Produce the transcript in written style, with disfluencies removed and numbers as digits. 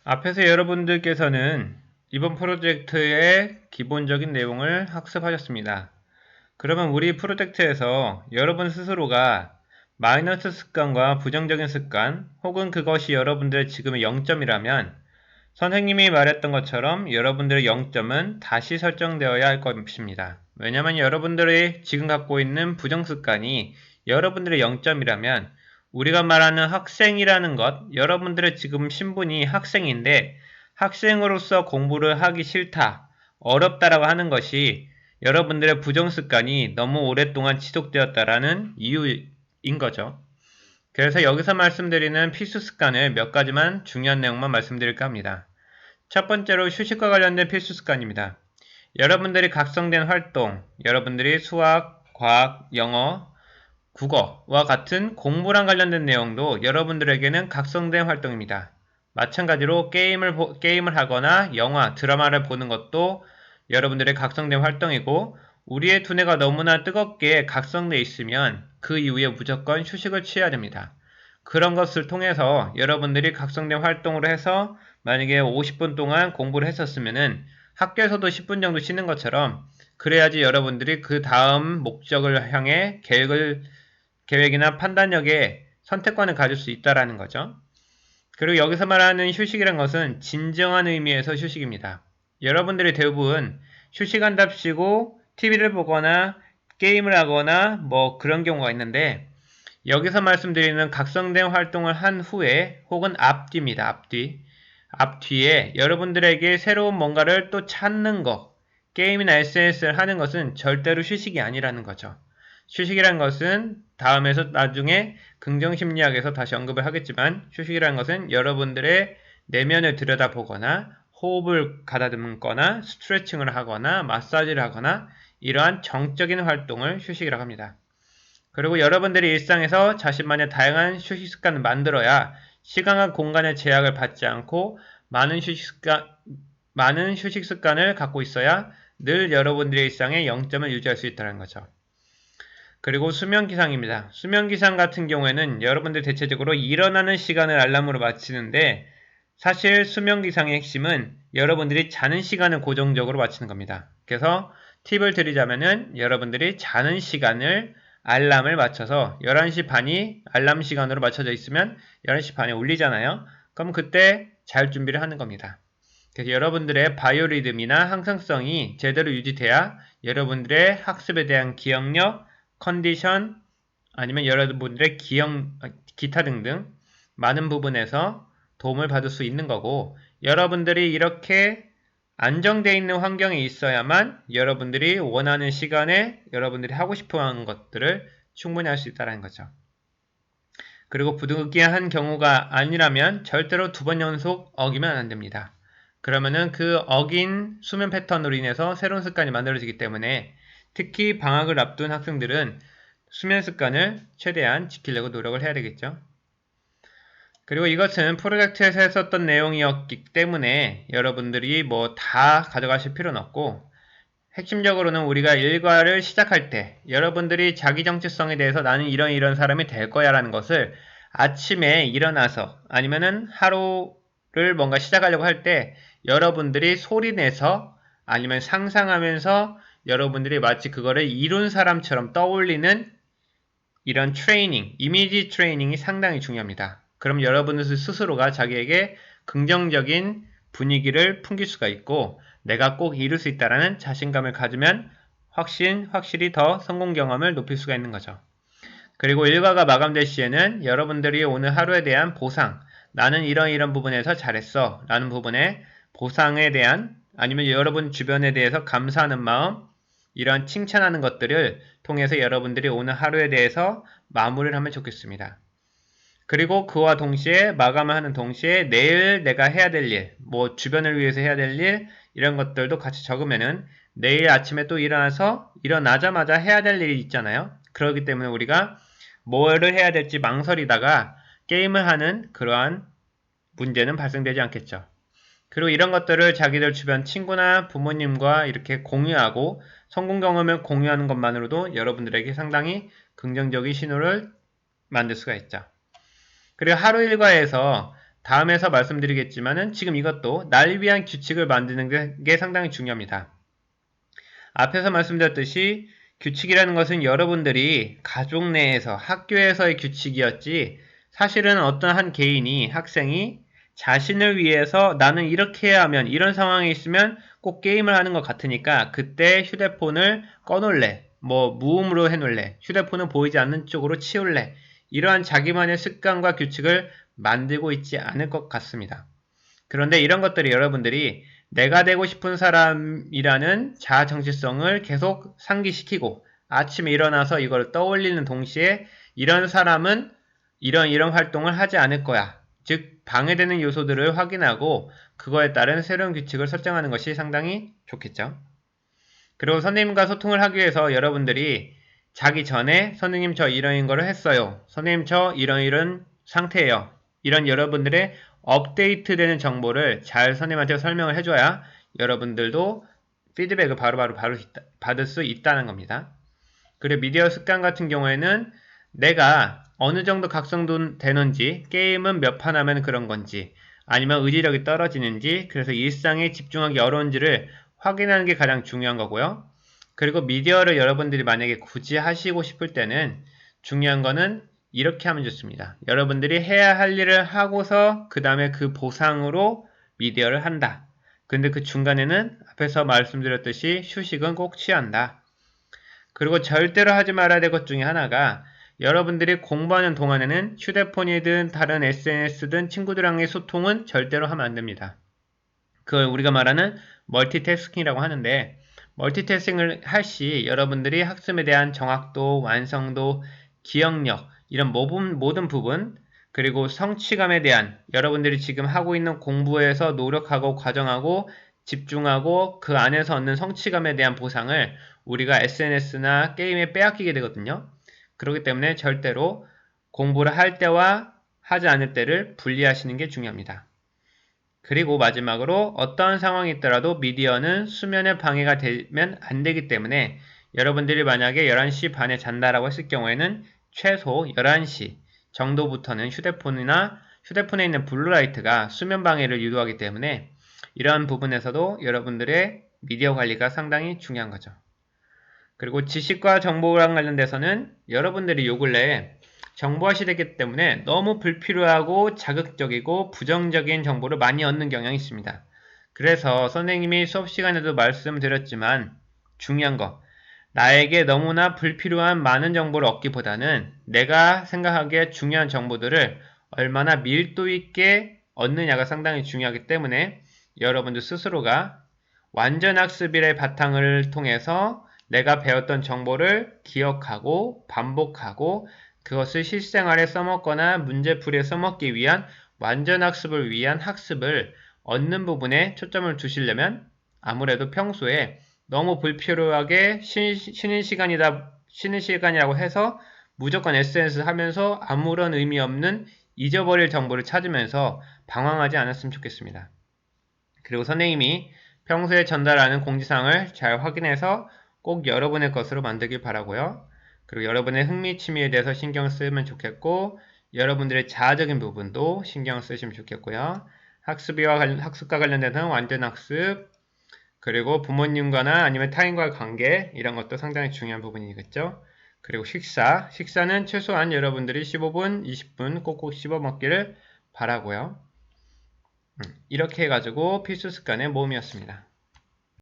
앞에서 여러분들께서는 이번 프로젝트의 기본적인 내용을 학습하셨습니다. 그러면 우리 프로젝트에서 여러분 스스로가 마이너스 습관과 부정적인 습관, 혹은 그것이 여러분들의 지금의 0점이라면 선생님이 말했던 것처럼 여러분들의 0점은 다시 설정되어야 할 것입니다. 왜냐하면 여러분들이 지금 갖고 있는 부정습관이 여러분들의 0점이라면 우리가 말하는 학생이라는 것, 여러분들의 지금 신분이 학생인데 학생으로서 공부를 하기 싫다, 어렵다라고 하는 것이 여러분들의 부정습관이 너무 오랫동안 지속되었다라는 이유인 거죠. 그래서 여기서 말씀드리는 필수 습관을 몇 가지만 중요한 내용만 말씀드릴까 합니다. 첫 번째로 휴식과 관련된 필수 습관입니다. 여러분들이 각성된 활동, 여러분들이 수학, 과학, 영어, 국어와 같은 공부랑 관련된 내용도 여러분들에게는 각성된 활동입니다. 마찬가지로 게임을 하거나 영화, 드라마를 보는 것도 여러분들의 각성된 활동이고, 우리의 두뇌가 너무나 뜨겁게 각성되어 있으면 그 이후에 무조건 휴식을 취해야 됩니다. 그런 것을 통해서 여러분들이 각성된 활동으로 해서 만약에 50분 동안 공부를 했었으면은 학교에서도 10분 정도 쉬는 것처럼, 그래야지 여러분들이 그 다음 목적을 향해 계획이나 판단력에 선택권을 가질 수 있다라는 거죠. 그리고 여기서 말하는 휴식이란 것은 진정한 의미에서 휴식입니다. 여러분들이 대부분 휴식한답시고 TV를 보거나 게임을 하거나 뭐 그런 경우가 있는데, 여기서 말씀드리는 각성된 활동을 한 후에 혹은 앞뒤입니다. 앞뒤에 여러분들에게 새로운 뭔가를 또 찾는 것, 게임이나 SNS를 하는 것은 절대로 휴식이 아니라는 거죠. 휴식이란 것은 다음에서 나중에 긍정심리학에서 다시 언급을 하겠지만, 휴식이란 것은 여러분들의 내면을 들여다보거나 호흡을 가다듬거나 스트레칭을 하거나 마사지를 하거나 이러한 정적인 활동을 휴식이라고 합니다. 그리고 여러분들이 일상에서 자신만의 다양한 휴식 습관을 만들어야 시간과 공간의 제약을 받지 않고 많은 휴식 습관을 갖고 있어야 늘 여러분들의 일상에 0점을 유지할 수 있다는 거죠. 그리고 수면 기상입니다. 수면 기상 같은 경우에는 여러분들 대체적으로 일어나는 시간을 알람으로 맞추는데, 사실 수면 기상의 핵심은 여러분들이 자는 시간을 고정적으로 맞추는 겁니다. 그래서 팁을 드리자면은 여러분들이 자는 시간을 알람을 맞춰서 11시 반이 알람 시간으로 맞춰져 있으면 11시 반에 울리잖아요. 그럼 그때 잘 준비를 하는 겁니다. 그래서 여러분들의 바이오리듬이나 항상성이 제대로 유지돼야 여러분들의 학습에 대한 기억력, 컨디션, 아니면 여러분들의 기타 등등 많은 부분에서 도움을 받을 수 있는 거고, 여러분들이 이렇게 안정되어 있는 환경에 있어야만 여러분들이 원하는 시간에 여러분들이 하고 싶어 하는 것들을 충분히 할 수 있다는 거죠. 그리고 부득이한 경우가 아니라면 절대로 2번 연속 어기면 안 됩니다. 그러면은 그 어긴 수면 패턴으로 인해서 새로운 습관이 만들어지기 때문에, 특히 방학을 앞둔 학생들은 수면 습관을 최대한 지키려고 노력을 해야 되겠죠. 그리고 이것은 프로젝트에서 했었던 내용이었기 때문에 여러분들이 뭐 다 가져가실 필요는 없고, 핵심적으로는 우리가 일과를 시작할 때 여러분들이 자기 정체성에 대해서 나는 이런 사람이 될 거야 라는 것을 아침에 일어나서 아니면은 하루를 뭔가 시작하려고 할 때 여러분들이 소리내서 아니면 상상하면서 여러분들이 마치 그거를 이룬 사람처럼 떠올리는 이런 트레이닝, 이미지 트레이닝이 상당히 중요합니다. 그럼 여러분 스스로가 자기에게 긍정적인 분위기를 풍길 수가 있고, 내가 꼭 이룰 수 있다라는 자신감을 가지면 확실히 더 성공 경험을 높일 수가 있는 거죠. 그리고 일과가 마감될 시에는 여러분들이 오늘 하루에 대한 보상, 나는 이런 부분에서 잘했어 라는 부분에 보상에 대한, 아니면 여러분 주변에 대해서 감사하는 마음, 이런 칭찬하는 것들을 통해서 여러분들이 오늘 하루에 대해서 마무리를 하면 좋겠습니다. 그리고 그와 동시에 마감을 하는 동시에 내일 내가 해야 될 일, 뭐 주변을 위해서 해야 될 일, 이런 것들도 같이 적으면은 내일 아침에 또 일어나자마자 해야 될 일이 있잖아요. 그렇기 때문에 우리가 뭐를 해야 될지 망설이다가 게임을 하는 그러한 문제는 발생되지 않겠죠. 그리고 이런 것들을 자기들 주변 친구나 부모님과 이렇게 공유하고 성공 경험을 공유하는 것만으로도 여러분들에게 상당히 긍정적인 신호를 만들 수가 있죠. 그리고 하루 일과에서 다음에서 말씀드리겠지만은 지금 이것도 날 위한 규칙을 만드는 게 상당히 중요합니다. 앞에서 말씀드렸듯이 규칙이라는 것은 여러분들이 가족 내에서 학교에서의 규칙이었지 사실은 어떤 한 개인이 학생이 자신을 위해서 나는 이렇게 해야 하면 이런 상황에 있으면 꼭 게임을 하는 것 같으니까 그때 휴대폰을 꺼놓을래 뭐 무음으로 해놓을래 휴대폰은 보이지 않는 쪽으로 치울래 이러한 자기만의 습관과 규칙을 만들고 있지 않을 것 같습니다. 그런데 이런 것들이 여러분들이 내가 되고 싶은 사람이라는 자아 정체성을 계속 상기시키고 아침에 일어나서 이걸 떠올리는 동시에 이런 사람은 이런 활동을 하지 않을 거야. 즉 방해되는 요소들을 확인하고 그거에 따른 새로운 규칙을 설정하는 것이 상당히 좋겠죠. 그리고 선생님과 소통을 하기 위해서 여러분들이 자기 전에 선생님 저 이런 거를 했어요. 선생님 저 이런 상태예요. 이런 여러분들의 업데이트되는 정보를 잘 선생님한테 설명을 해줘야 여러분들도 피드백을 바로 받을 수 있다는 겁니다. 그리고 미디어 습관 같은 경우에는 내가 어느 정도 각성되는지 게임은 몇 판 하면 그런 건지 아니면 의지력이 떨어지는지 그래서 일상에 집중하기 어려운지를 확인하는 게 가장 중요한 거고요. 그리고 미디어를 여러분들이 만약에 굳이 하시고 싶을 때는 중요한 거는 이렇게 하면 좋습니다. 여러분들이 해야 할 일을 하고서 그 다음에 그 보상으로 미디어를 한다. 근데 그 중간에는 앞에서 말씀드렸듯이 휴식은 꼭 취한다. 그리고 절대로 하지 말아야 될 것 중에 하나가 여러분들이 공부하는 동안에는 휴대폰이든 다른 SNS든 친구들과의 소통은 절대로 하면 안 됩니다. 그걸 우리가 말하는 멀티태스킹이라고 하는데 멀티태스킹을 할 시 여러분들이 학습에 대한 정확도, 완성도, 기억력 이런 모든 부분 그리고 성취감에 대한 여러분들이 지금 하고 있는 공부에서 노력하고 과정하고 집중하고 그 안에서 얻는 성취감에 대한 보상을 우리가 SNS나 게임에 빼앗기게 되거든요. 그렇기 때문에 절대로 공부를 할 때와 하지 않을 때를 분리하시는 게 중요합니다. 그리고 마지막으로 어떤 상황이 있더라도 미디어는 수면에 방해가 되면 안 되기 때문에 여러분들이 만약에 11시 반에 잔다라고 했을 경우에는 최소 11시 정도부터는 휴대폰에 있는 블루라이트가 수면 방해를 유도하기 때문에 이러한 부분에서도 여러분들의 미디어 관리가 상당히 중요한 거죠. 그리고 지식과 정보랑 관련돼서는 여러분들이 요 근래에 정보화 시대이기 때문에 너무 불필요하고 자극적이고 부정적인 정보를 많이 얻는 경향이 있습니다. 그래서 선생님이 수업 시간에도 말씀드렸지만 중요한 거 나에게 너무나 불필요한 많은 정보를 얻기보다는 내가 생각하기에 중요한 정보들을 얼마나 밀도 있게 얻느냐가 상당히 중요하기 때문에 여러분들 스스로가 완전 학습일의 바탕을 통해서 내가 배웠던 정보를 기억하고 반복하고 그것을 실생활에 써먹거나 문제풀이에 써먹기 위한 완전 학습을 위한 학습을 얻는 부분에 초점을 두시려면 아무래도 평소에 너무 불필요하게 쉬는 시간이라고 해서 무조건 SNS 하면서 아무런 의미 없는 잊어버릴 정보를 찾으면서 방황하지 않았으면 좋겠습니다. 그리고 선생님이 평소에 전달하는 공지사항을 잘 확인해서 꼭 여러분의 것으로 만들길 바라고요. 그리고 여러분의 흥미 취미에 대해서 신경 쓰면 좋겠고 여러분들의 자아적인 부분도 신경 쓰시면 좋겠고요. 학습과 관련된 완전 학습 그리고 부모님과나 아니면 타인과의 관계 이런 것도 상당히 중요한 부분이겠죠. 그리고 식사는 최소한 여러분들이 15분, 20분 꼭꼭 씹어 먹기를 바라고요. 이렇게 해가지고 필수 습관의 모음이었습니다.